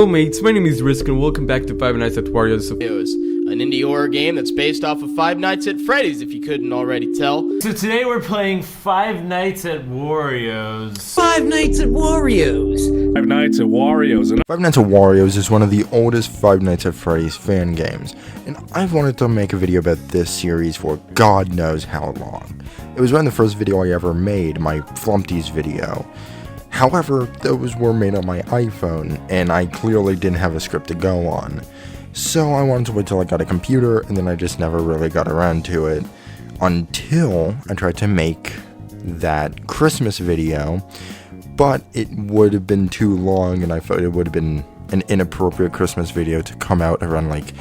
Hello mates, my name is Risk and welcome back to Five Nights at Wario's, An indie horror game that's based off of Five Nights at Freddy's, if you couldn't already tell. So today we're playing Five Nights at Wario's. Five Nights at Wario's. Five Nights at Wario's. Five Nights at Wario's is one of the oldest Five Nights at Freddy's fan games, and I've wanted to make a video about this series for God knows how long. It was around the first video I ever made, my Flumpties video. However, those were made on my iPhone, and I clearly didn't have a script to go on. So I wanted to wait till I got a computer, and then I just never really got around to it until I tried to make that Christmas video, but it would have been too long, and I thought it would have been an inappropriate Christmas video to come out around like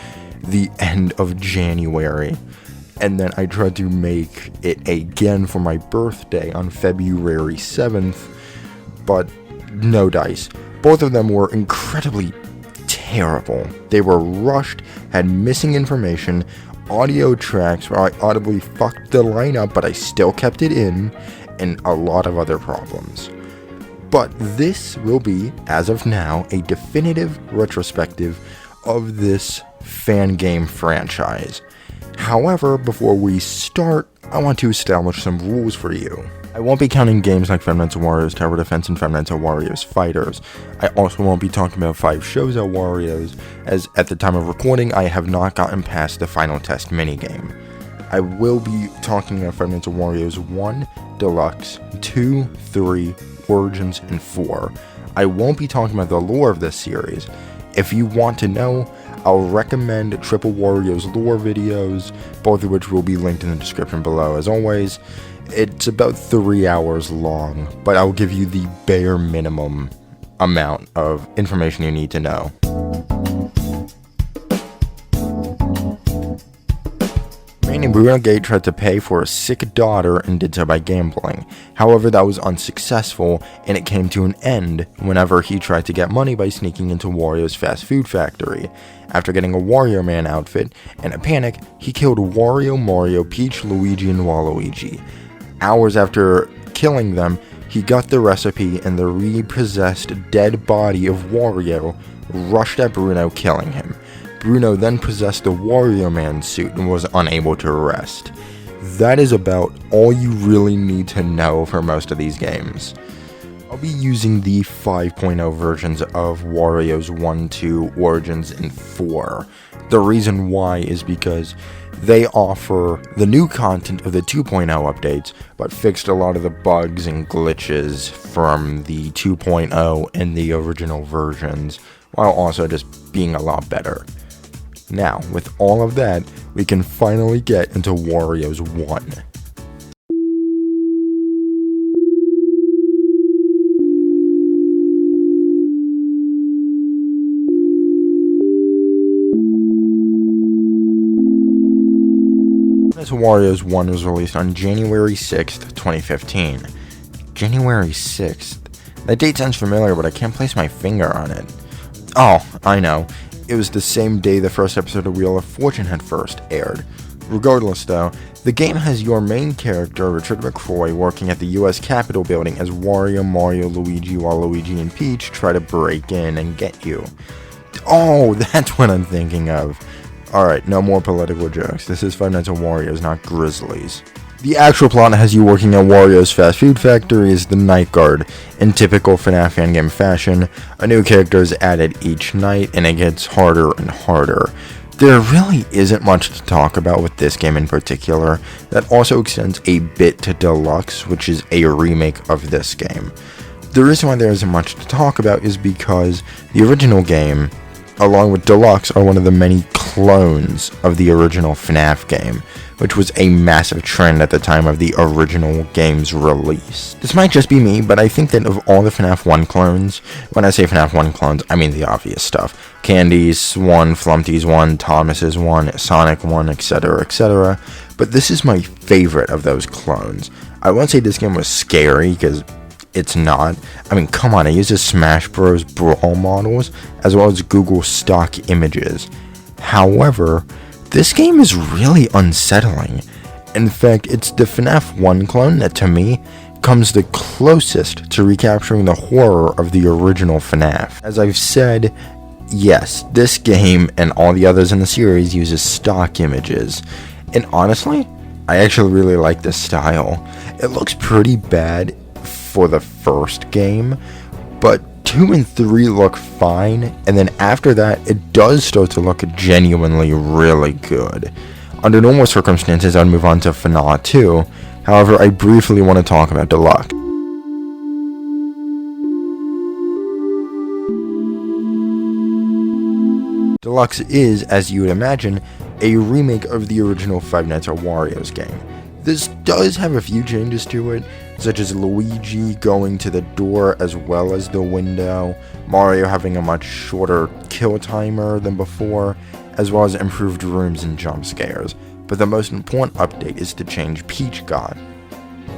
the end of January. And then I tried to make it again for my birthday on February 7th, but no dice. Both of them were incredibly terrible. They were rushed, had missing information, audio tracks where I audibly fucked the line up but I still kept it in, and a lot of other problems. But this will be, as of now, a definitive retrospective of this fan game franchise. However, before we start, I want to establish some rules for you. I won't be counting games like Five Nights at Wario's Tower Defense and Five Nights at Wario's Fighters. I also won't be talking about 5 shows at Wario's, as at the time of recording, I have not gotten past the final test minigame. I will be talking about Five Nights at Wario's 1, Deluxe, 2, 3, Origins, and 4. I won't be talking about the lore of this series. If you want to know, I'll recommend Triple Wario's lore videos, both of which will be linked in the description below as always. It's about 3 hours long, but I'll give you the bare minimum amount of information you need to know. Man named Bruno Gate tried to pay for a sick daughter and did so by gambling. However, that was unsuccessful, and it came to an end whenever he tried to get money by sneaking into Wario's fast food factory. After getting a Wario Man outfit, in a panic, he killed Wario, Mario, Peach, Luigi, and Waluigi. Hours after killing them, he got the recipe, and the repossessed dead body of Wario rushed at Bruno, killing him. Bruno then possessed the Wario Man suit and was unable to rest. That is about all you really need to know for most of these games. I'll be using the 5.0 versions of Wario's 1, 2, Origins, and 4. The reason why is because they offer the new content of the 2.0 updates, but fixed a lot of the bugs and glitches from the 2.0 and the original versions, while also just being a lot better. Now, with all of that, we can finally get into Wario's 1. Wario's 1 was released on January 6th, 2015. January 6th? That date sounds familiar, but I can't place my finger on it. Oh, I know. It was the same day the first episode of Wheel of Fortune had first aired. Regardless though, the game has your main character, Richard McCroy, working at the US Capitol building as Wario, Mario, Luigi, Waluigi, and Peach try to break in and get you. Oh, that's what I'm thinking of. Alright, no more political jokes. This is Five Nights at Wario's, not Grizzlies. The actual plot has you working at Wario's fast food factory as the Night Guard. In typical FNAF fan game fashion, a new character is added each night and it gets harder and harder. There really isn't much to talk about with this game in particular. That also extends a bit to Deluxe, which is a remake of this game. The reason why there isn't much to talk about is because the original game, along with Deluxe, are one of the many clones of the original FNAF game, which was a massive trend at the time of the original game's release. This might just be me, but I think that of all the FNAF 1 clones, when I say FNAF 1 clones, I mean the obvious stuff. Candy's 1, Flumpty's 1, Thomas's 1, Sonic 1, etc., etc. But this is my favorite of those clones. I won't say this game was scary, because it's not. I mean, come on, it uses Smash Bros. Brawl models, as well as Google stock images. However, this game is really unsettling. In fact, it's the FNAF 1 clone that, to me, comes the closest to recapturing the horror of the original FNAF. As I've said, yes, this game and all the others in the series uses stock images. And honestly, I actually really like this style. It looks pretty bad for the first game, but 2 and 3 look fine, and then after that, it does start to look genuinely really good. Under normal circumstances, I'd move on to Finale 2, however, I briefly want to talk about Deluxe. Deluxe is, as you would imagine, a remake of the original Five Nights at Wario's game. This does have a few changes to it, such as Luigi going to the door as well as the window, Mario having a much shorter kill timer than before, as well as improved rooms and jump scares. But the most important update is to change Peach God.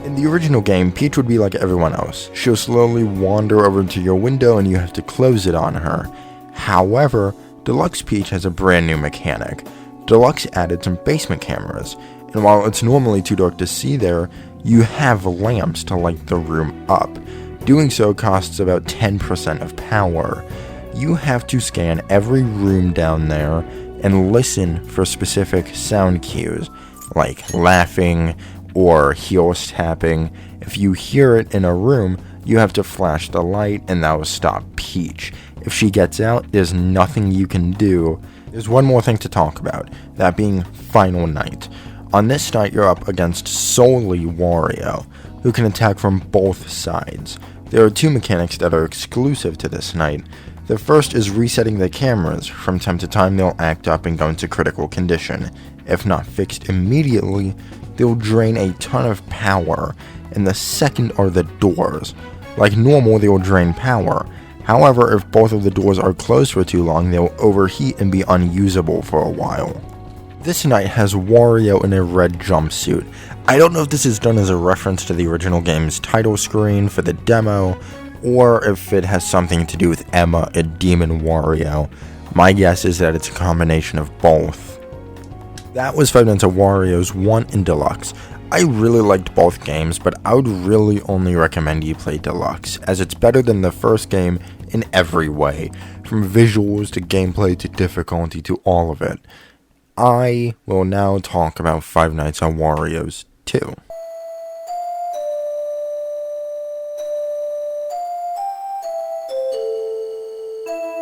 In the original game, Peach would be like everyone else. She'll slowly wander over to your window and you have to close it on her. However, Deluxe Peach has a brand new mechanic. Deluxe added some basement cameras, and while it's normally too dark to see there, you have lamps to light the room up. Doing so costs about 10% of power. You have to scan every room down there and listen for specific sound cues, like laughing or heels tapping. If you hear it in a room, you have to flash the light and that will stop Peach. If she gets out, there's nothing you can do. There's one more thing to talk about, that being Final Night. On this night, you're up against solely Wario, who can attack from both sides. There are 2 mechanics that are exclusive to this night. The first is resetting the cameras. From time to time, they'll act up and go into critical condition. If not fixed immediately, they'll drain a ton of power. And the second are the doors. Like normal, they will drain power. However, if both of the doors are closed for too long, they'll overheat and be unusable for a while. This night has Wario in a red jumpsuit. I don't know if this is done as a reference to the original game's title screen for the demo, or if it has something to do with Emma, a demon Wario. My guess is that it's a combination of both. That was Five Nights at Wario's 1 and Deluxe. I really liked both games, but I would really only recommend you play Deluxe, as it's better than the first game in every way, from visuals to gameplay to difficulty to all of it. I will now talk about Five Nights at Wario's 2.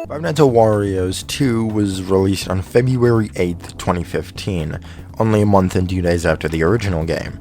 Five Nights at Wario's 2 was released on February 8th, 2015, only a month and 2 days after the original game.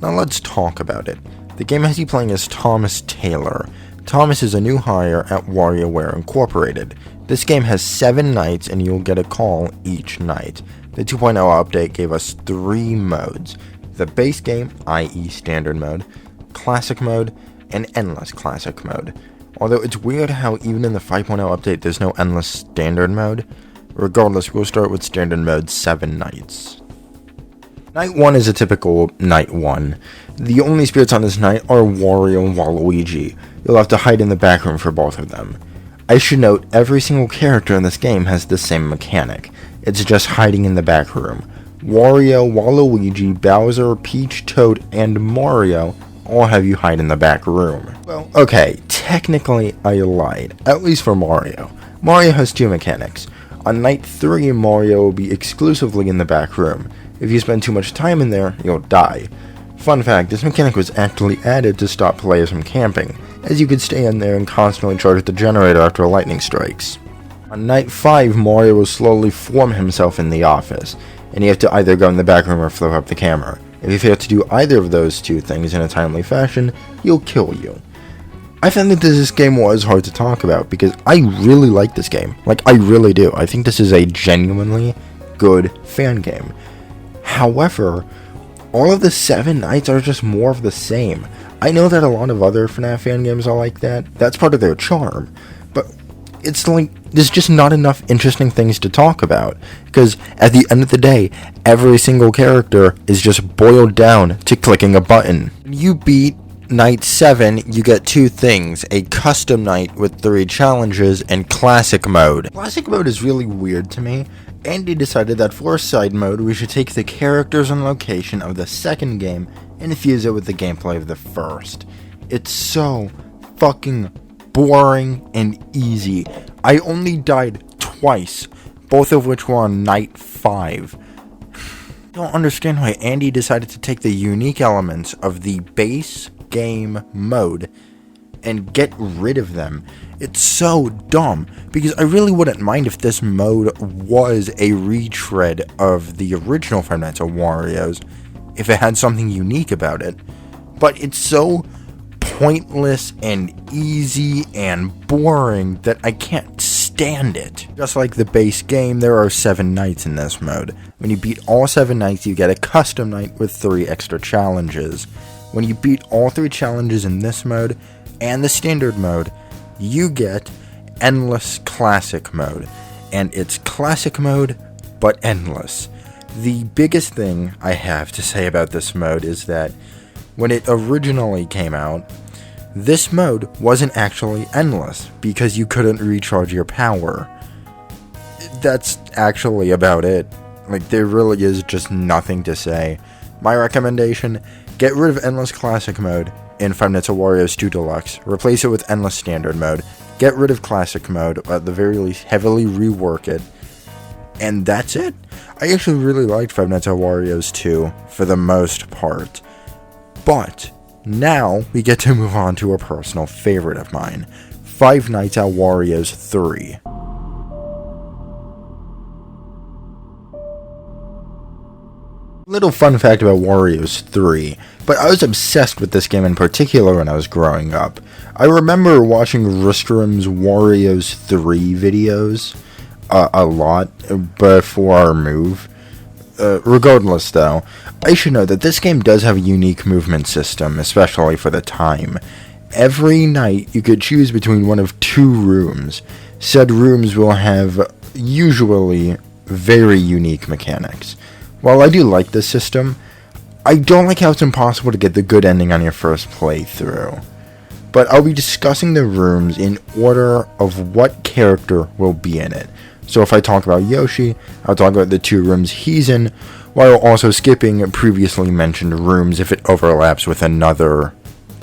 Now let's talk about it. The game has you playing as Thomas Taylor. Thomas is a new hire at WarioWare Incorporated. This game has 7 nights and you'll get a call each night. The 2.0 update gave us 3 modes: the base game, i.e. standard mode, classic mode, and endless classic mode. Although it's weird how even in the 5.0 update there's no endless standard mode. Regardless, we'll start with standard mode 7 nights. Night 1 is a typical Night 1. The only spirits on this night are Wario and Waluigi. You'll have to hide in the back room for both of them. I should note, every single character in this game has the same mechanic. It's just hiding in the back room. Wario, Waluigi, Bowser, Peach, Toad, and Mario all have you hide in the back room. Well, okay, technically I lied, at least for Mario. Mario has 2 mechanics. On Night 3, Mario will be exclusively in the back room. If you spend too much time in there, you'll die. Fun fact, this mechanic was actually added to stop players from camping, as you could stay in there and constantly charge the generator after lightning strikes. On Night 5, Mario will slowly form himself in the office, and you have to either go in the back room or flip up the camera. If you fail to do either of those 2 things in a timely fashion, he'll kill you. I found that this game was hard to talk about because I really like this game. Like, I really do. I think this is a genuinely good fan game. However, all of the 7 nights are just more of the same. I know that a lot of other FNAF fan games are like that. That's part of their charm. But it's like, there's just not enough interesting things to talk about. Because at the end of the day, every single character is just boiled down to clicking a button. When you beat Night 7, you get 2 things: a custom night with 3 challenges, and classic mode. Classic mode is really weird to me. Andy decided that for side mode, we should take the characters and location of the second game and fuse it with the gameplay of the first. It's so fucking boring and easy. I only died twice, both of which were on night 5. I don't understand why Andy decided to take the unique elements of the base game mode and get rid of them. It's so dumb, because I really wouldn't mind if this mode was a retread of the original Five Nights at Wario's, if it had something unique about it. But it's so pointless and easy and boring that I can't stand it. Just like the base game, there are 7 nights in this mode. When you beat all 7 nights, you get a custom night with 3 extra challenges. When you beat all 3 challenges in this mode and the standard mode, you get endless classic mode. And it's classic mode, but endless. The biggest thing I have to say about this mode is that when it originally came out, this mode wasn't actually endless because you couldn't recharge your power. That's actually about it. Like, there really is just nothing to say. My recommendation, get rid of endless classic mode in Five Nights at Wario's 2 Deluxe. Replace it with endless standard mode. Get rid of classic mode, at the very least heavily rework it. And that's it. I actually really liked Five Nights at Wario's 2 for the most part. But now we get to move on to a personal favorite of mine, Five Nights at Wario's 3. Little fun fact about Wario's 3, but I was obsessed with this game in particular when I was growing up. I remember watching Ristrum's Wario's 3 videos a lot before our move. Regardless though, I should note that this game does have a unique movement system, especially for the time. Every night you could choose between one of 2 rooms. Said rooms will have usually very unique mechanics. While I do like this system, I don't like how it's impossible to get the good ending on your first playthrough. But I'll be discussing the rooms in order of what character will be in it. So if I talk about Yoshi, I'll talk about the 2 rooms he's in, while also skipping previously mentioned rooms if it overlaps with another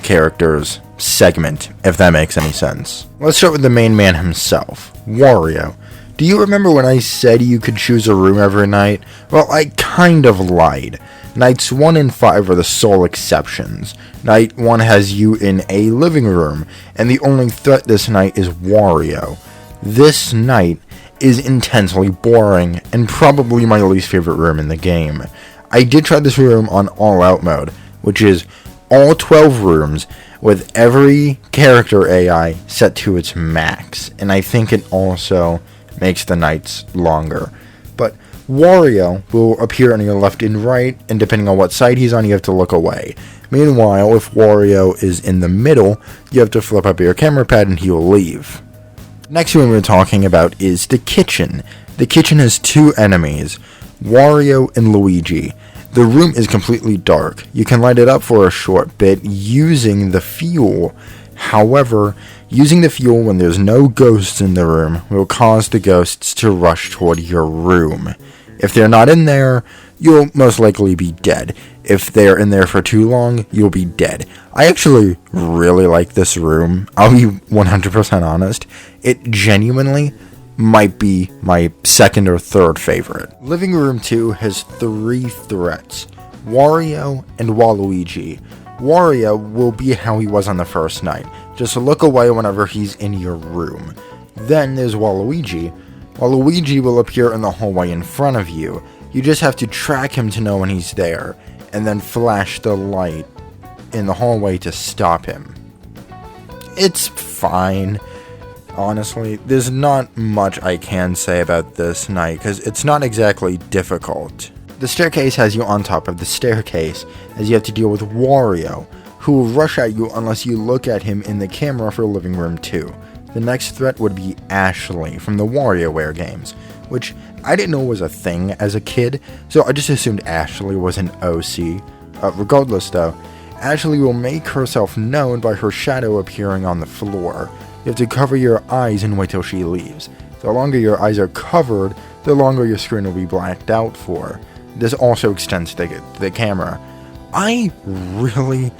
character's segment, if that makes any sense. Let's start with the main man himself, Wario. Do you remember when I said you could choose a room every night? Well, I kind of lied. Nights 1 and 5 are the sole exceptions. Night 1 has you in a living room, and the only threat this night is Wario. This night is intensely boring, and probably my least favorite room in the game. I did try this room on All Out mode, which is all 12 rooms with every character AI set to its max, and I think it also makes the nights longer. But Wario will appear on your left and right, and depending on what side he's on, you have to look away. Meanwhile, if Wario is in the middle, you have to flip up your camera pad and he will leave. Next room we're talking about is the kitchen. The kitchen has 2 enemies, Wario and Luigi. The room is completely dark. You can light it up for a short bit using the fuel. However, using the fuel when there's no ghosts in the room will cause the ghosts to rush toward your room. If they're not in there, you'll most likely be dead. If they're in there for too long, you'll be dead. I actually really like this room. I'll be 100% honest. It genuinely might be my second or third favorite. Living Room 2 has 3 threats, Wario and Waluigi. Wario will be how he was on the first night. Just look away whenever he's in your room. Then there's Waluigi. Waluigi will appear in the hallway in front of you. You just have to track him to know when he's there, and then flash the light in the hallway to stop him. It's fine. Honestly, there's not much I can say about this night, because it's not exactly difficult. The staircase has you on top of the staircase, as you have to deal with Wario, who will rush at you unless you look at him in the camera for Living Room 2. The next threat would be Ashley from the WarioWare games, which I didn't know was a thing as a kid, so I just assumed Ashley was an OC. Regardless though, Ashley will make herself known by her shadow appearing on the floor. You have to cover your eyes and wait till she leaves. The longer your eyes are covered, the longer your screen will be blacked out for. This also extends to the camera. I really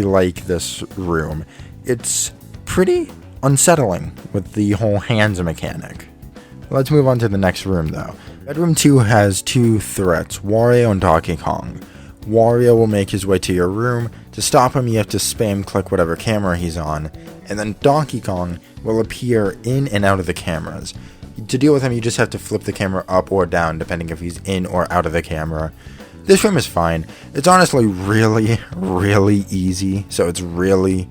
like this room. It's pretty unsettling with the whole hands mechanic. Let's move on to the next room though. Bedroom 2 has 2 threats, Wario and Donkey Kong. Wario will make his way to your room. To stop him, you have to spam click whatever camera he's on, and then Donkey Kong will appear in and out of the cameras. To deal with him, you just have to flip the camera up or down depending if he's in or out of the camera. This room is fine. It's honestly really easy, so it's really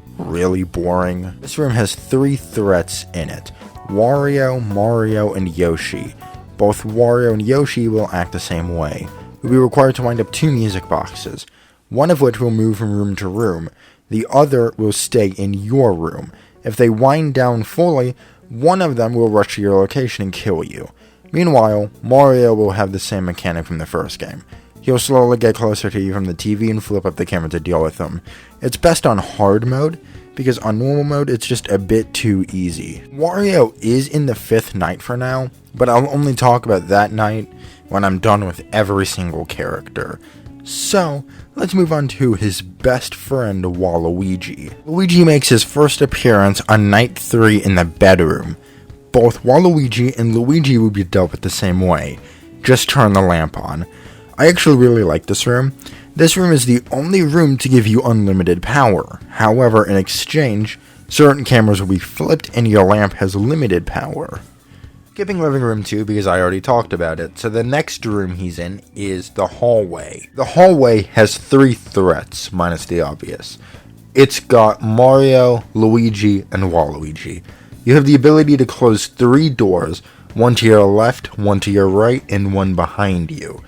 boring. This room has 3 threats in it. Wario, Mario, and Yoshi. Both Wario and Yoshi will act the same way. You'll be required to wind up 2 music boxes, one of which will move from room to room. The other will stay in your room. If they wind down fully, one of them will rush to your location and kill you. Meanwhile, Mario will have the same mechanic from the first game. He'll slowly get closer to you from the TV and flip up the camera to deal with them. It's best on hard mode, because on normal mode it's just a bit too easy. Wario is in the 5th night for now, but I'll only talk about that night when I'm done with every single character. So, let's move on to his best friend, Waluigi. Luigi makes his first appearance on night 3 in the bedroom. Both Waluigi and Luigi will be dealt with the same way. Just turn the lamp on. I actually really like this room. This room is the only room to give you unlimited power. However, in exchange, certain cameras will be flipped and your lamp has limited power. Skipping living room 2 because I already talked about it, so the next room he's in is the hallway. The hallway has 3 threats, minus the obvious. It's got Mario, Luigi, and Waluigi. You have the ability to close 3 doors, one to your left, one to your right, and one behind you.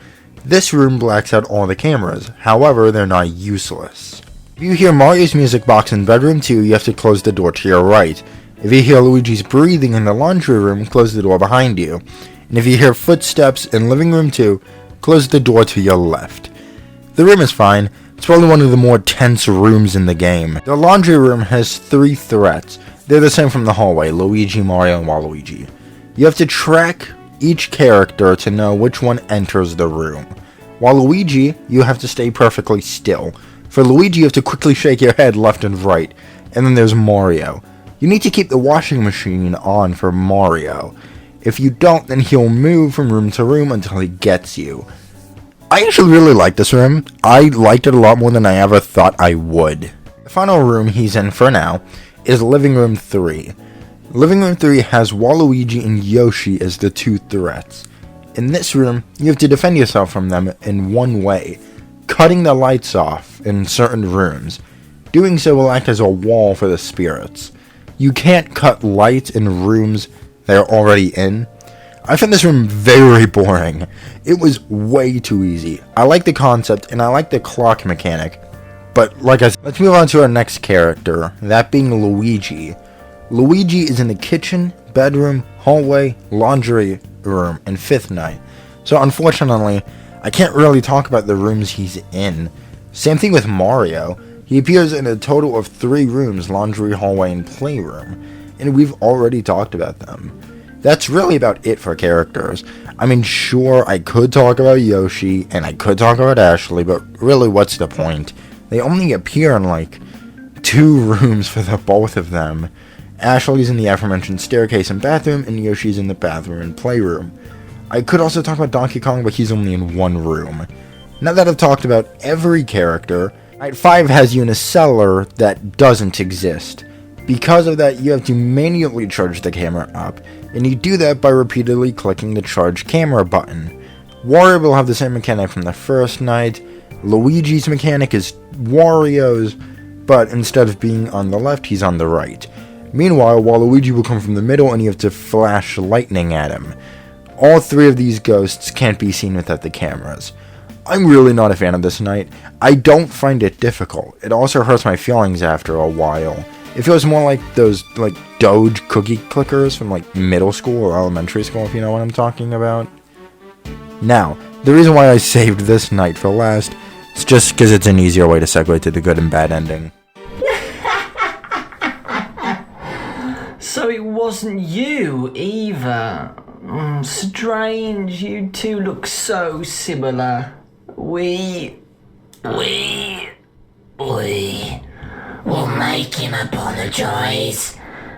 This room blacks out all the cameras, however, they're not useless. If you hear Mario's music box in bedroom 2, you have to close the door to your right. If you hear Luigi's breathing in the laundry room, close the door behind you. And if you hear footsteps in living room 2, close the door to your left. The room is fine. It's probably one of the more tense rooms in the game. The laundry room has 3 threats. They're the same from the hallway, Luigi, Mario, and Waluigi. You have to track each character to know which one enters the room. Waluigi, you have to stay perfectly still. For Luigi, you have to quickly shake your head left and right. And then there's Mario. You need to keep the washing machine on for Mario. If you don't, then he'll move from room to room until he gets you. I actually really like this room. I liked it a lot more than I ever thought I would. The final room he's in for now is living room 3. Living room 3 has Waluigi and Yoshi as the 2 threats. In this room, you have to defend yourself from them in one way, cutting the lights off in certain rooms. Doing so will act as a wall for the spirits. You can't cut lights in rooms they're already in. I found this room very boring. It was way too easy. I like the concept and I like the clock mechanic, but like I said, let's move on to our next character, that being Luigi. Luigi is in the kitchen, bedroom, hallway, laundry room, and 5th night. So unfortunately, I can't really talk about the rooms he's in. Same thing with Mario. He appears in a total of 3 rooms, laundry, hallway, and playroom, and we've already talked about them. That's really about it for characters. I mean, sure, I could talk about Yoshi, and I could talk about Ashley, but really, what's the point? They only appear in, like, 2 rooms for the both of them. Ashley's in the aforementioned staircase and bathroom, and Yoshi's in the bathroom and playroom. I could also talk about Donkey Kong, but he's only in 1 room. Now that I've talked about every character, Night 5 has you in a cellar that doesn't exist. Because of that, you have to manually charge the camera up, and you do that by repeatedly clicking the charge camera button. Wario will have the same mechanic from the first night. Luigi's mechanic is Wario's, but instead of being on the left, he's on the right. Meanwhile, Waluigi will come from the middle and you have to flash lightning at him. All 3 of these ghosts can't be seen without the cameras. I'm really not a fan of this night. I don't find it difficult. It also hurts my feelings after a while. It feels more like those, Doge cookie clickers from, middle school or elementary school, if you know what I'm talking about. Now, the reason why I saved this night for last is just because it's an easier way to segue to the good and bad ending. So it wasn't you either. Strange, you two look so similar. We will make him apologize.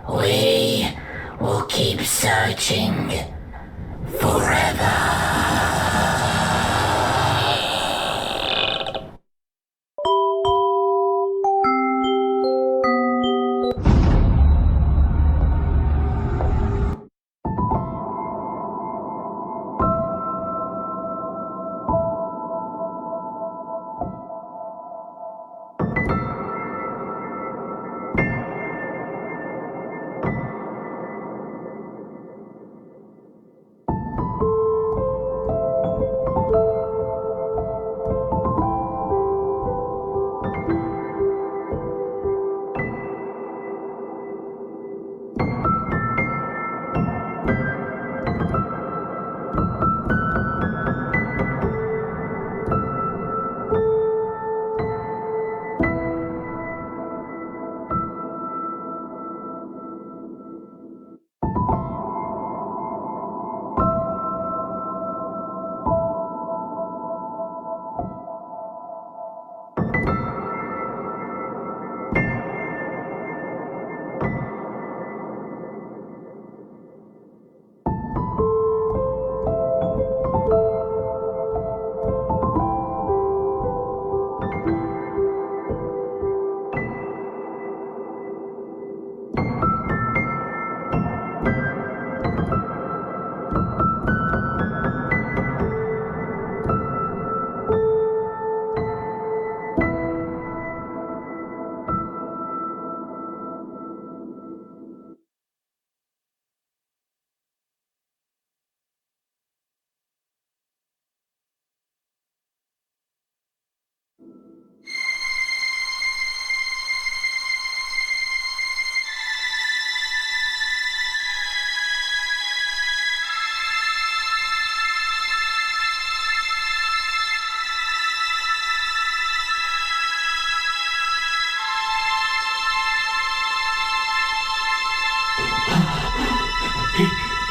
We will keep searching. forever.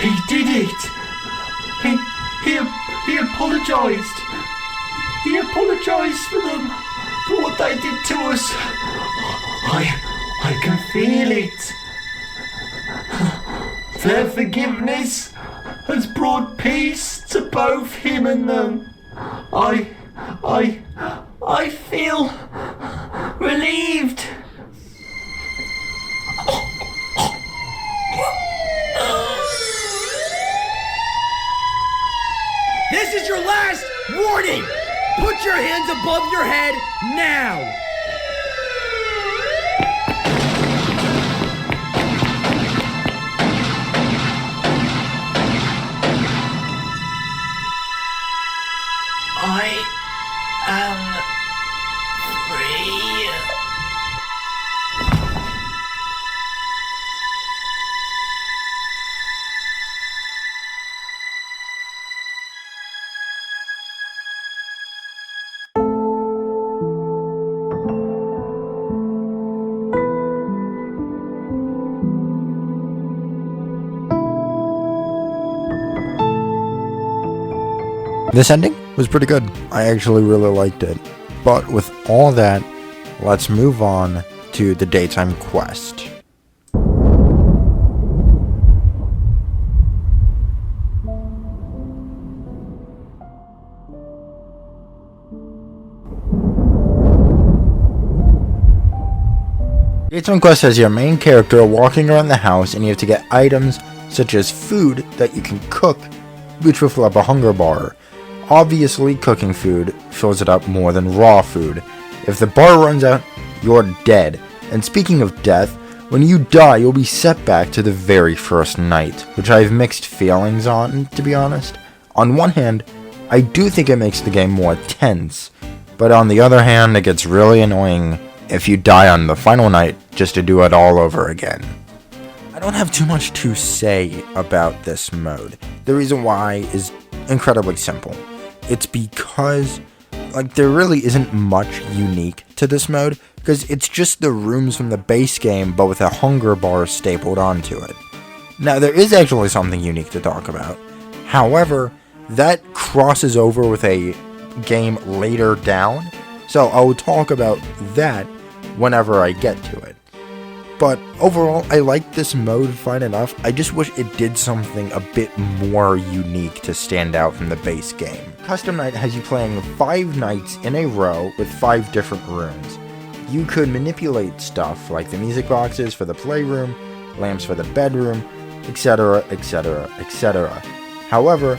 He did it! He apologised! He apologised for them, for what they did to us! I can feel it! Their forgiveness has brought peace to both him and them. I feel relieved! This is your last warning! Put your hands above your head now! I am free. This ending was pretty good. I actually really liked it. But with all that, let's move on to the daytime quest. Daytime quest has your main character walking around the house, and you have to get items such as food that you can cook, which will fill up a hunger bar. Obviously, cooking food fills it up more than raw food. If the bar runs out, you're dead. And speaking of death, when you die, you'll be set back to the very first night, which I have mixed feelings on, to be honest. On one hand, I do think it makes the game more tense, but on the other hand, it gets really annoying if you die on the final night just to do it all over again. I don't have too much to say about this mode. The reason why is incredibly simple. It's because, there really isn't much unique to this mode, because it's just the rooms from the base game, but with a hunger bar stapled onto it. Now, there is actually something unique to talk about. However, that crosses over with a game later down, so I'll talk about that whenever I get to it. But overall, I like this mode fine enough. I just wish it did something a bit more unique to stand out from the base game. Custom Night has you playing 5 nights in a row with 5 different rooms. You could manipulate stuff like the music boxes for the playroom, lamps for the bedroom, etc, etc, etc. However,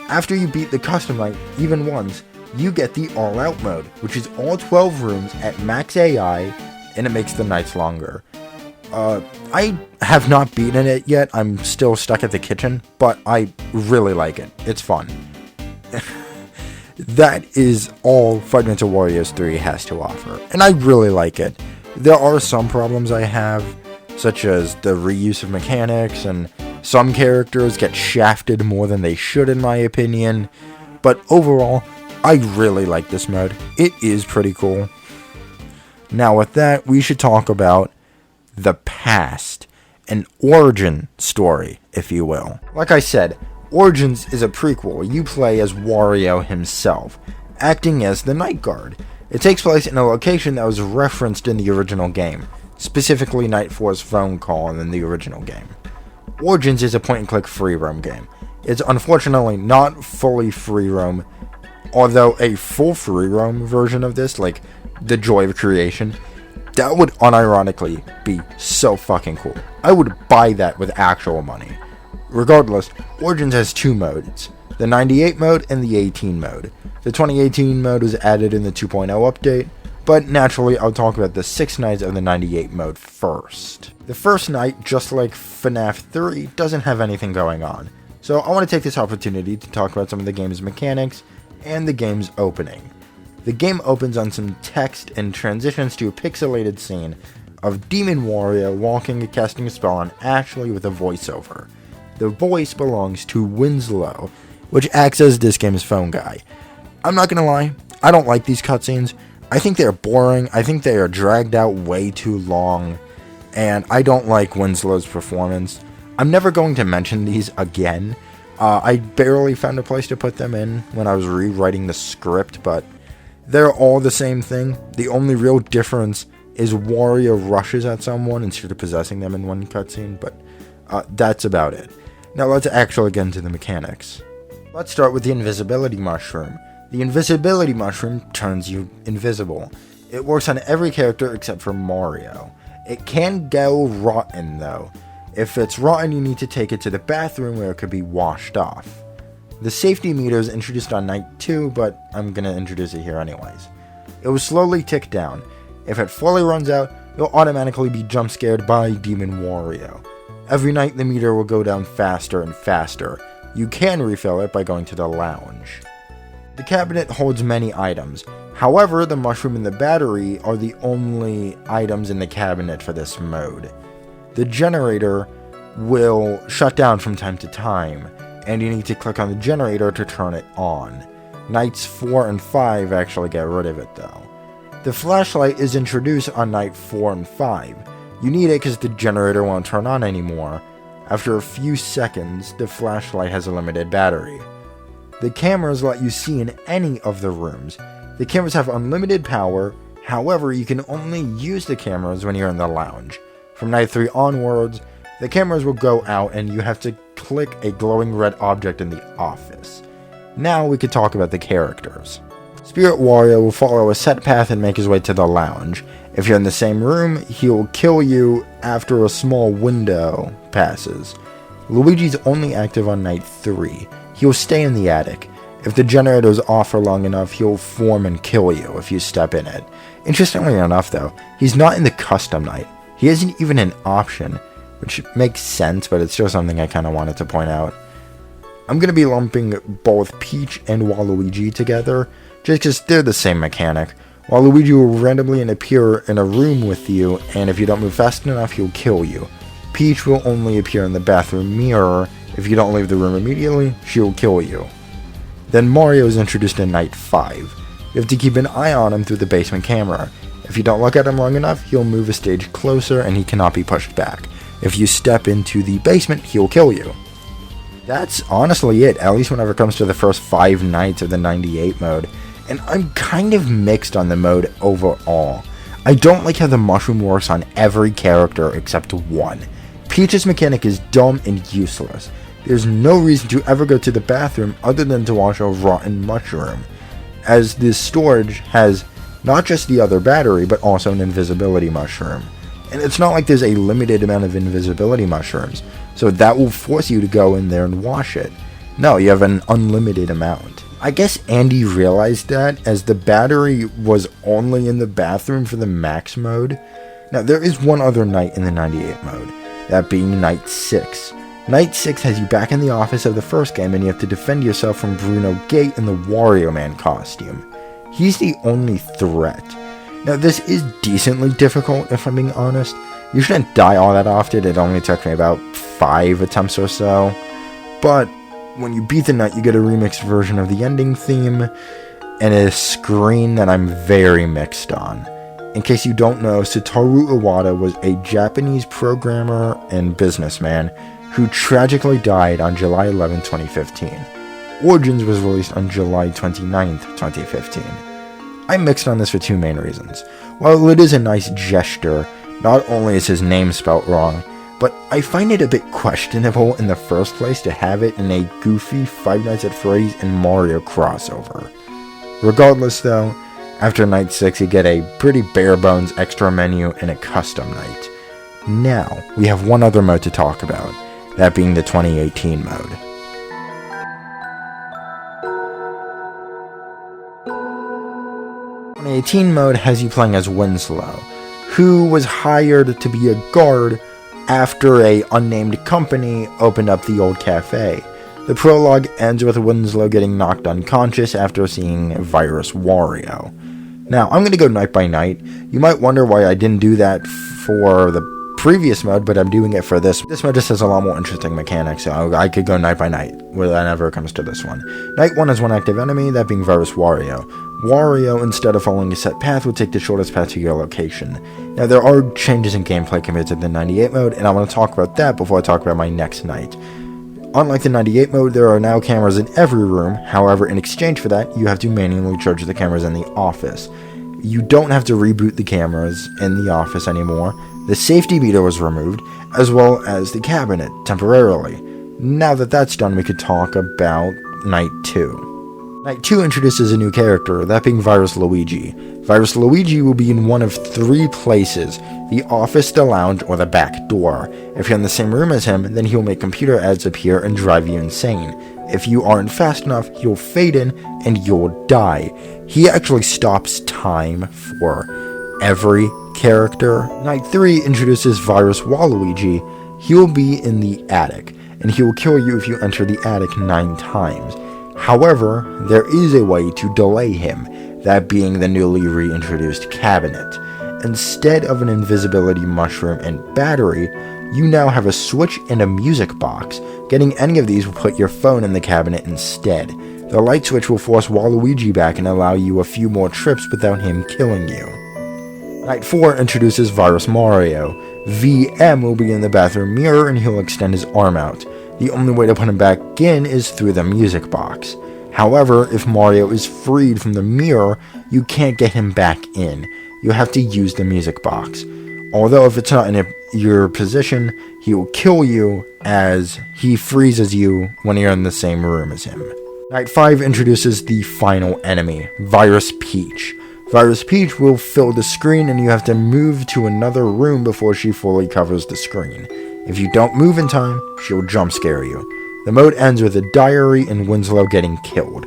after you beat the Custom Night even once, you get the All Out mode, which is all 12 rooms at max AI, and it makes the nights longer. I have not beaten it yet, I'm still stuck at the kitchen, but I really like it. It's fun. That is all Five Nights at Wario's 3 has to offer, and I really like it. There are some problems I have, such as the reuse of mechanics, and some characters get shafted more than they should in my opinion, but overall, I really like this mode. It is pretty cool. Now with that, we should talk about the past, an origin story, if you will. Like I said, Origins is a prequel. You play as Wario himself, acting as the Night Guard. It takes place in a location that was referenced in the original game, specifically Night 4's phone call in the original game. Origins is a point-and-click free roam game. It's unfortunately not fully free roam, although a full free roam version of this, like the Joy of Creation, that would unironically be so fucking cool. I would buy that with actual money. Regardless, Origins has 2 modes, the 98 mode and the 18 mode. The 2018 mode was added in the 2.0 update, but naturally I'll talk about the 6 nights of the 98 mode first. The first night, just like FNAF 3, doesn't have anything going on, so I want to take this opportunity to talk about some of the game's mechanics and the game's opening. The game opens on some text and transitions to a pixelated scene of Demon Wario walking and casting a spell on Ashley with a voiceover. The voice belongs to Winslow, which acts as this game's phone guy. I'm not gonna lie, I don't like these cutscenes. I think they're boring, I think they are dragged out way too long, and I don't like Winslow's performance. I'm never going to mention these again. I barely found a place to put them in when I was rewriting the script, but they're all the same thing. The only real difference is Wario rushes at someone instead of possessing them in one cutscene, but that's about it. Now let's actually get into the mechanics. Let's start with the invisibility mushroom. The invisibility mushroom turns you invisible. It works on every character except for Mario. It can go rotten though. If it's rotten, you need to take it to the bathroom where it could be washed off. The safety meter is introduced on night 2, but I'm gonna introduce it here anyways. It will slowly tick down. If it fully runs out, you'll automatically be jump scared by Demon Wario. Every night the meter will go down faster and faster. You can refill it by going to the lounge. The cabinet holds many items. However, the mushroom and the battery are the only items in the cabinet for this mode. The generator will shut down from time to time, and you need to click on the generator to turn it on. Nights 4 and 5 actually get rid of it though. The flashlight is introduced on night 4 and 5. You need it because the generator won't turn on anymore. After a few seconds, the flashlight has a limited battery. The cameras let you see in any of the rooms. The cameras have unlimited power, however you can only use the cameras when you're in the lounge. From night 3 onwards, the cameras will go out and you have to click a glowing red object in the office. Now we could talk about the characters. Spirit Wario will follow a set path and make his way to the lounge. If you're in the same room, he'll kill you after a small window passes. Luigi's only active on night 3. He'll stay in the attic. If the generator is off for long enough, he'll form and kill you if you step in it. Interestingly enough though, he's not in the custom night. He isn't even an option, which makes sense, but it's still something I kind of wanted to point out. I'm going to be lumping both Peach and Waluigi together, just because they're the same mechanic. Waluigi will randomly appear in a room with you, and if you don't move fast enough, he'll kill you. Peach will only appear in the bathroom mirror. If you don't leave the room immediately, she will kill you. Then Mario is introduced in night 5. You have to keep an eye on him through the basement camera. If you don't look at him long enough, he'll move a stage closer and he cannot be pushed back. If you step into the basement, he'll kill you. That's honestly it, at least whenever it comes to the first 5 nights of the 98 mode. And I'm kind of mixed on the mode overall. I don't like how the mushroom works on every character except one. Peach's mechanic is dumb and useless. There's no reason to ever go to the bathroom other than to wash a rotten mushroom, as this storage has not just the other battery, but also an invisibility mushroom. And it's not like there's a limited amount of invisibility mushrooms, so that will force you to go in there and wash it. No, you have an unlimited amount. I guess Andy realized that, as the battery was only in the bathroom for the max mode. Now, there is one other night in the 98 mode, that being Night 6. Night 6 has you back in the office of the first game, and you have to defend yourself from Bruno Gate in the Wario Man costume. He's the only threat. Now, this is decently difficult, if I'm being honest. You shouldn't die all that often. It only took me about 5 attempts or so. But when you beat the night, you get a remixed version of the ending theme and a screen that I'm very mixed on. In case you don't know, Satoru Iwata was a Japanese programmer and businessman who tragically died on July 11, 2015. Origins was released on July 29, 2015. I'm mixed on this for two main reasons. While it is a nice gesture, not only is his name spelt wrong, but I find it a bit questionable in the first place to have it in a goofy Five Nights at Freddy's and Mario crossover. Regardless though, after Night 6 you get a pretty bare bones extra menu and a custom night. Now, we have one other mode to talk about, that being the 2018 mode. The 2018 mode has you playing as Winslow, who was hired to be a guard after a unnamed company opened up the old cafe. The prologue ends with Winslow getting knocked unconscious after seeing Virus Wario. Now, I'm going to go night by night. You might wonder why I didn't do that for the previous mode, but I'm doing it for this. This mode just has a lot more interesting mechanics, so I could go night by night whenever it comes to this one. Night 1 has one active enemy, that being Virus Wario. Wario, instead of following a set path, will take the shortest path to your location. Now, there are changes in gameplay compared to the 98 mode, and I want to talk about that before I talk about my next night. Unlike the 98 mode, there are now cameras in every room. However, in exchange for that, you have to manually charge the cameras in the office. You don't have to reboot the cameras in the office anymore. The safety meter was removed, as well as the cabinet, temporarily. Now that that's done, we could talk about Night 2. Night 2 introduces a new character, that being Virus Luigi. Virus Luigi will be in one of 3 places: the office, the lounge, or the back door. If you're in the same room as him, then he'll make computer ads appear and drive you insane. If you aren't fast enough, he'll fade in and you'll die. He actually stops time for every character. Night 3 introduces Virus Waluigi. He will be in the attic, and he will kill you if you enter the attic 9 times. However, there is a way to delay him, that being the newly reintroduced cabinet. Instead of an invisibility mushroom and battery, you now have a switch and a music box. Getting any of these will put your phone in the cabinet instead. The light switch will force Waluigi back and allow you a few more trips without him killing you. Night 4 introduces Virus Mario. VM will be in the bathroom mirror and he'll extend his arm out. The only way to put him back in is through the music box. However, if Mario is freed from the mirror, you can't get him back in. You have to use the music box. Although if it's not in your position, he will kill you as he freezes you when you're in the same room as him. Night 5 introduces the final enemy, Virus Peach. Virus Peach will fill the screen and you have to move to another room before she fully covers the screen. If you don't move in time, she'll jump scare you. The mode ends with a diary and Winslow getting killed.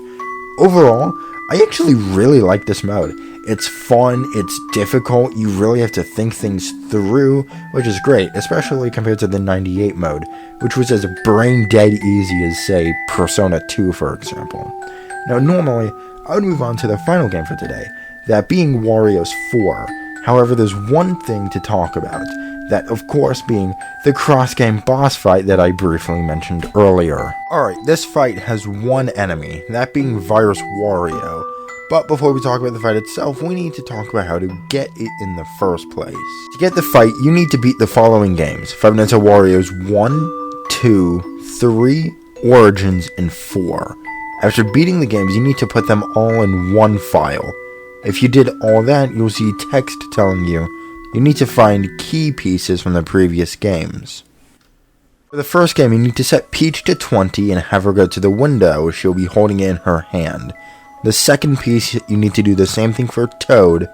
Overall, I actually really like this mode. It's fun, it's difficult, you really have to think things through, which is great, especially compared to the 98 mode, which was as brain dead easy as, say, Persona 2, for example. Now, normally, I would move on to the final game for today, that being Wario's 4. However, there's one thing to talk about, that of course being the cross-game boss fight that I briefly mentioned earlier. Alright, this fight has one enemy, that being Virus Wario. But before we talk about the fight itself, we need to talk about how to get it in the first place. To get the fight, you need to beat the following games: Five Nights at Wario's 1, 2, 3, Origins, and 4. After beating the games, you need to put them all in one file. If you did all that, you'll see text telling you need to find key pieces from the previous games. For the first game, you need to set Peach to 20 and have her go to the window. She'll be holding it in her hand. The second piece, you need to do the same thing for Toad,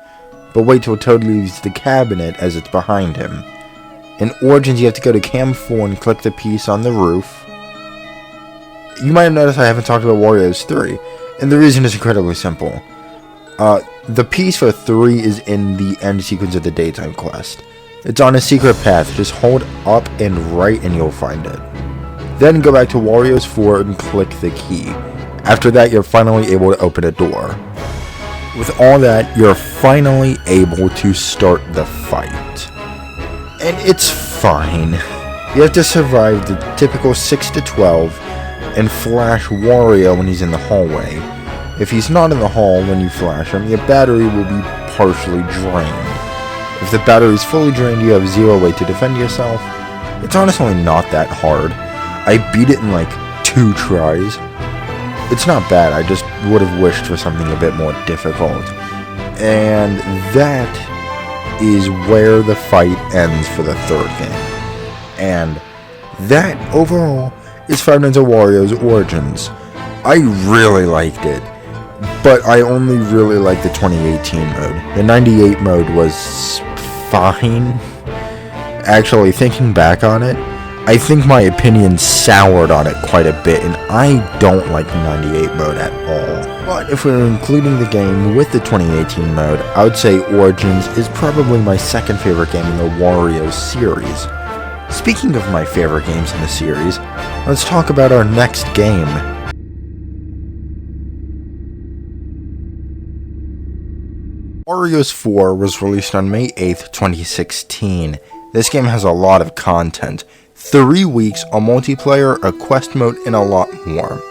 but wait till Toad leaves the cabinet as it's behind him. In Origins, you have to go to Cam 4 and click the piece on the roof. You might have noticed I haven't talked about Wario's 3, and the reason is incredibly simple. The piece for 3 is in the end sequence of the daytime quest. It's on a secret path. Just hold up and right and you'll find it. Then go back to Wario's 4 and click the key. After that, you're finally able to open a door. With all that, you're finally able to start the fight. And it's fine. You have to survive the typical 6 to 12 and flash Wario when he's in the hallway. If he's not in the hall when you flash him, your battery will be partially drained. If the battery's fully drained, you have 0 way to defend yourself. It's honestly not that hard. I beat it in like 2 tries. It's not bad, I just would have wished for something a bit more difficult. And that is where the fight ends for the third game. And that, overall, is Five Nights at Wario's Origins. I really liked it, but I only really liked the 2018 mode. The 98 mode was fine. Actually, thinking back on it, I think my opinion soured on it quite a bit, and I don't like the 98 mode at all. But if we're including the game with the 2018 mode, I would say Origins is probably my second favorite game in the Wario series. Speaking of my favorite games in the series, let's talk about our next game. Wario's 4 was released on May 8th, 2016. This game has a lot of content. 3 weeks, a multiplayer, a quest mode, and a lot more.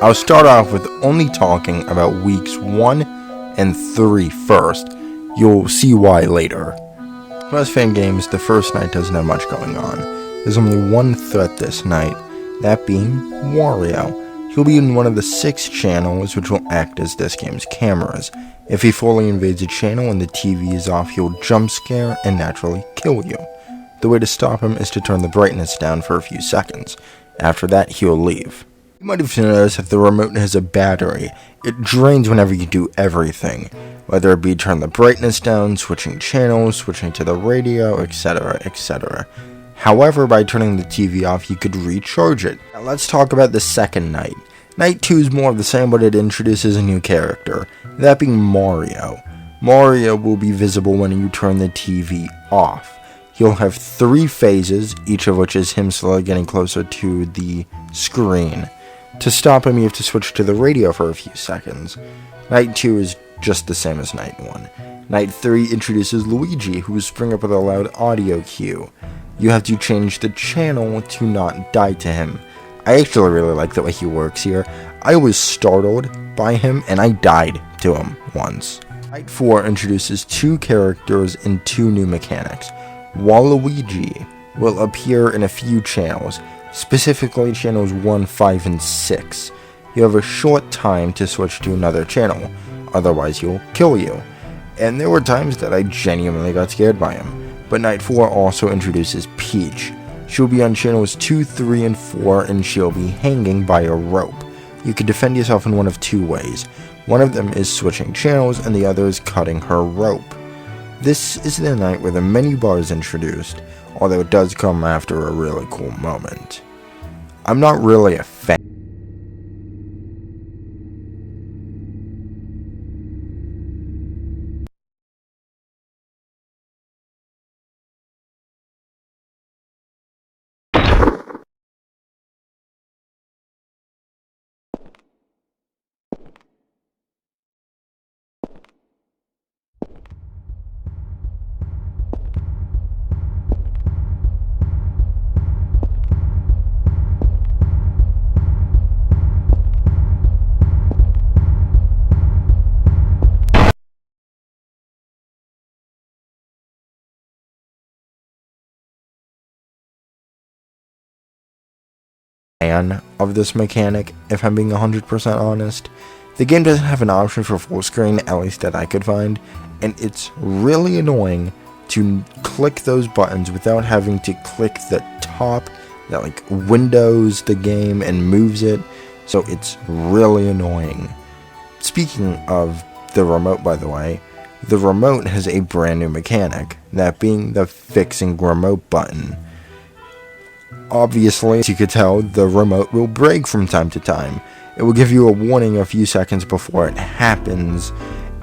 I'll start off with only talking about weeks 1 and 3 first. You'll see why later. Most Fangames, the first night doesn't have much going on. There's only one threat this night, that being Wario. He'll be in one of the 6 channels which will act as this game's cameras. If he fully invades a channel and the TV is off, he'll jump scare and naturally kill you. The way to stop him is to turn the brightness down for a few seconds. After that, he'll leave. You might have noticed that the remote has a battery. It drains whenever you do everything, whether it be turn the brightness down, switching channels, switching to the radio, etc, etc. However, by turning the TV off, you could recharge it. Now let's talk about the second night. Night 2 is more of the same, but it introduces a new character, that being Mario. Mario will be visible when you turn the TV off. He'll have 3 phases, each of which is him slowly getting closer to the screen. To stop him, you have to switch to the radio for a few seconds. Night 2 is just the same as Night 1. Night 3 introduces Luigi, who will spring up with a loud audio cue. You have to change the channel to not die to him. I actually really like the way he works here. I was startled by him, and I died to him once. Night 4 introduces 2 characters and 2 new mechanics. Waluigi will appear in a few channels, specifically channels 1, 5, and 6. You have a short time to switch to another channel, otherwise he'll kill you. And there were times that I genuinely got scared by him. But Night 4 also introduces Peach. She'll be on channels 2, 3, and 4, and she'll be hanging by a rope. You can defend yourself in one of 2 ways. One of them is switching channels, and the other is cutting her rope. This is the night where the menu bar is introduced, although it does come after a really cool moment. I'm not really a fan. Of this mechanic, if I'm being 100% honest. The game doesn't have an option for full screen, at least that I could find, and it's really annoying to click those buttons without having to click the top that like windows the game and moves it, so it's really annoying. Speaking of the remote, by the way, the remote has a brand new mechanic, that being the fixing remote button. Obviously, as you could tell, the remote will break from time to time. It will give you a warning a few seconds before it happens,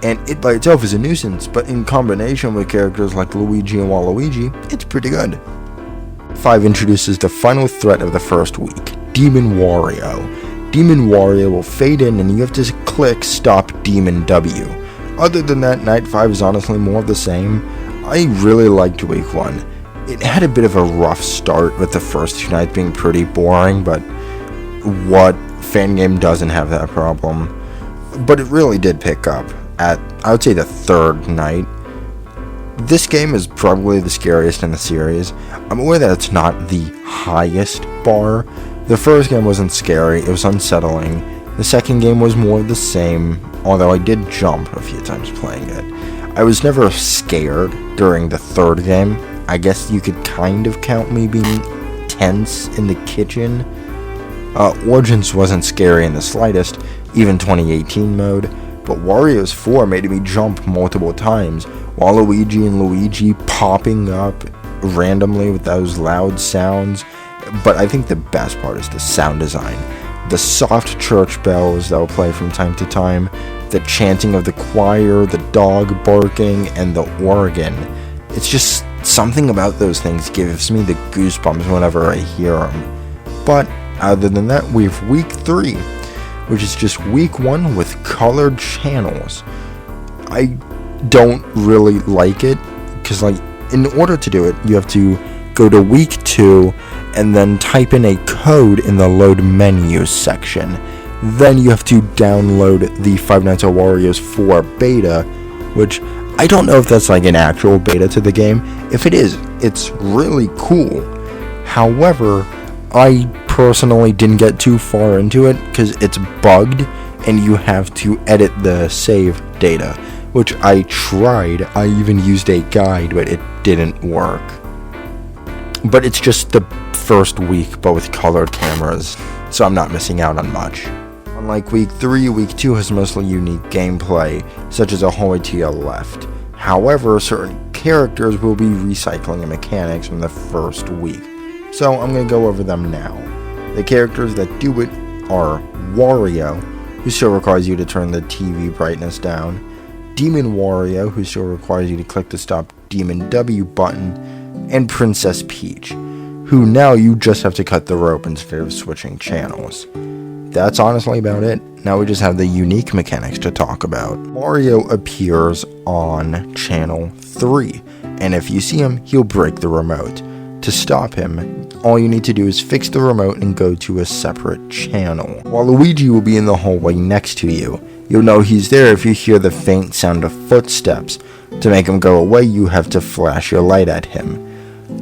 and it by itself is a nuisance, but in combination with characters like Luigi and Waluigi, it's pretty good. 5 introduces the final threat of the first week, Demon Wario. Demon Wario will fade in and you have to click Stop Demon W. Other than that, Night 5 is honestly more of the same. I really liked week 1. It had a bit of a rough start with the first 2 nights being pretty boring, but what Fangame doesn't have that problem. But it really did pick up at, I would say, the 3rd night. This game is probably the scariest in the series. I'm aware that it's not the highest bar. The first game wasn't scary, it was unsettling. The second game was more of the same, although I did jump a few times playing it. I was never scared during the 3rd game. I guess you could kind of count me being tense in the kitchen. Origins wasn't scary in the slightest, even 2018 mode, but Wario's 4 made me jump multiple times, Waluigi and Luigi popping up randomly with those loud sounds. But I think the best part is the sound design. The soft church bells that will play from time to time, the chanting of the choir, the dog barking, and the organ. It's just something about those things gives me the goosebumps whenever I hear them. But other than that, we have week 3, which is just week 1 with colored channels. I don't really like it, because like in order to do it, you have to go to week 2 and then type in a code in the load menu section. Then you have to download the Five Nights at Wario's 4 beta, which I don't know if that's like an actual beta to the game. If it is, it's really cool. However, I personally didn't get too far into it because it's bugged and you have to edit the save data, which I tried. I even used a guide, but it didn't work. But it's just the first week, but with colored cameras, so I'm not missing out on much. Unlike week 3, week 2 has mostly unique gameplay, such as a hallway to your left. However, certain characters will be recycling the mechanics from the first week, so I'm going to go over them now. The characters that do it are Wario, who still requires you to turn the TV brightness down, Demon Wario, who still requires you to click the Stop Demon W button, and Princess Peach, who now you just have to cut the rope instead of switching channels. That's honestly about it. Now we just have the unique mechanics to talk about. Mario appears on channel 3, and if you see him, he'll break the remote. To stop him, all you need to do is fix the remote and go to a separate channel. While Luigi will be in the hallway next to you, you'll know he's there if you hear the faint sound of footsteps. To make him go away, you have to flash your light at him.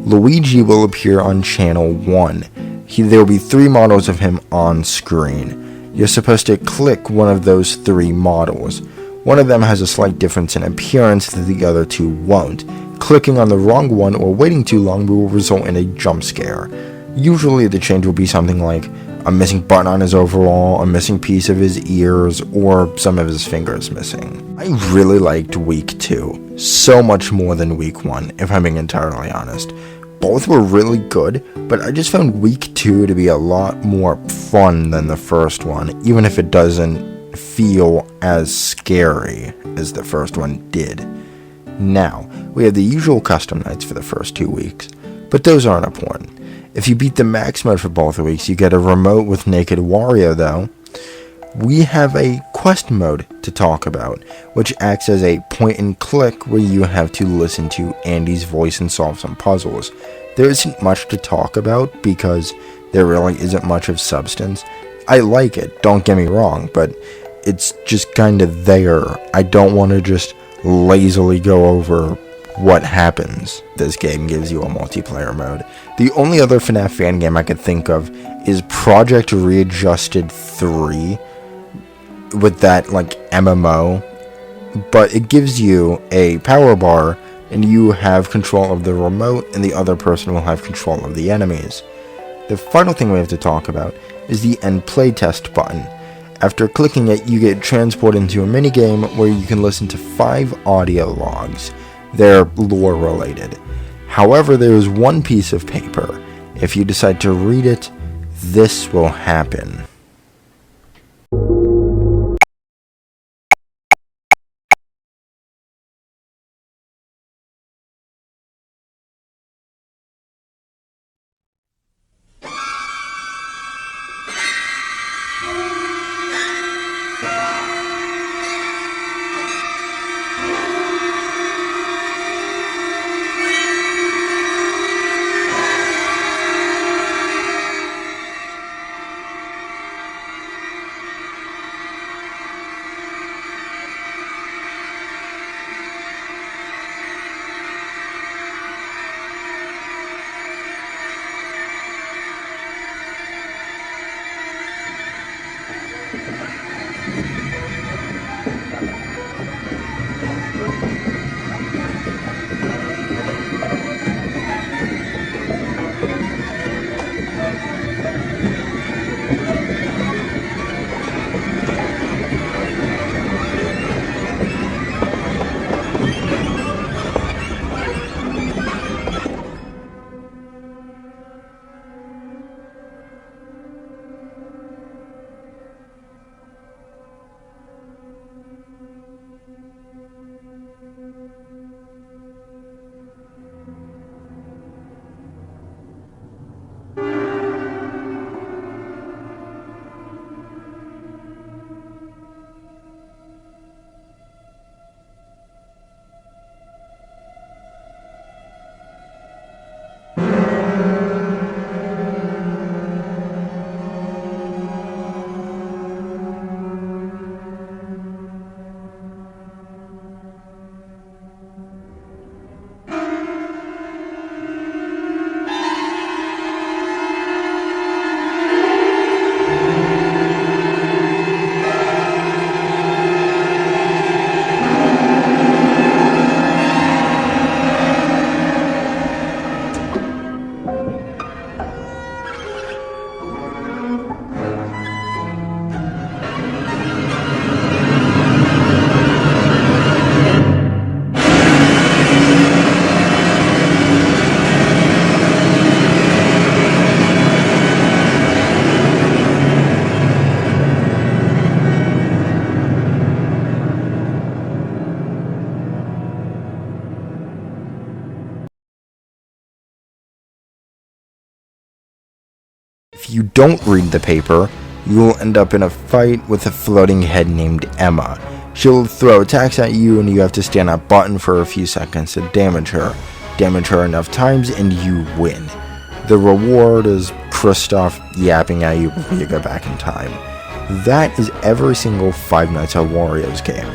Luigi will appear on channel 1. There will be 3 models of him on screen. You're supposed to click one of those 3 models. One of them has a slight difference in appearance that the other 2 won't. Clicking on the wrong one or waiting too long will result in a jump scare. Usually the change will be something like a missing button on his overall, a missing piece of his ears, or some of his fingers missing. I really liked week 2, so much more than week 1, if I'm being entirely honest. Both were really good, but I just found week 2 to be a lot more fun than the first one, even if it doesn't feel as scary as the first one did. Now, we have the usual custom nights for the first 2 weeks, but those aren't important. If you beat the max mode for both weeks, you get a remote with Naked Wario though. We have a quest mode to talk about, which acts as a point and click where you have to listen to Andy's voice and solve some puzzles. There isn't much to talk about because there really isn't much of substance. I like it, don't get me wrong, but it's just kind of there. I don't want to just lazily go over what happens. This game gives you a multiplayer mode. The only other FNAF fan game I could think of is Project Readjusted 3. with that like MMO, but it gives you a power bar and you have control of the remote and the other person will have control of the enemies. The final thing we have to talk about is the end playtest button. After clicking it, you get transported into a minigame where you can listen to 5 audio logs. They're lore related. However, there is one piece of paper. If you decide to read it, this will happen. If you don't read the paper, you will end up in a fight with a floating head named Emma. She'll throw attacks at you and you have to stand on button for a few seconds to damage her. Damage her enough times and you win. The reward is Kristoff yapping at you before you go back in time. That is every single Five Nights at Wario's game.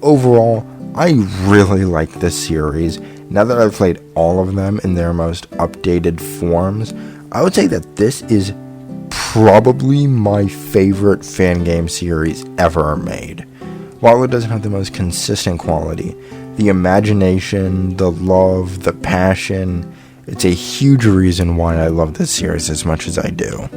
Overall, I really like this series. Now that I've played all of them in their most updated forms, I would say that this is probably my favorite Fangame series ever made. While it doesn't have the most consistent quality, the imagination, the love, the passion, it's a huge reason why I love this series as much as I do.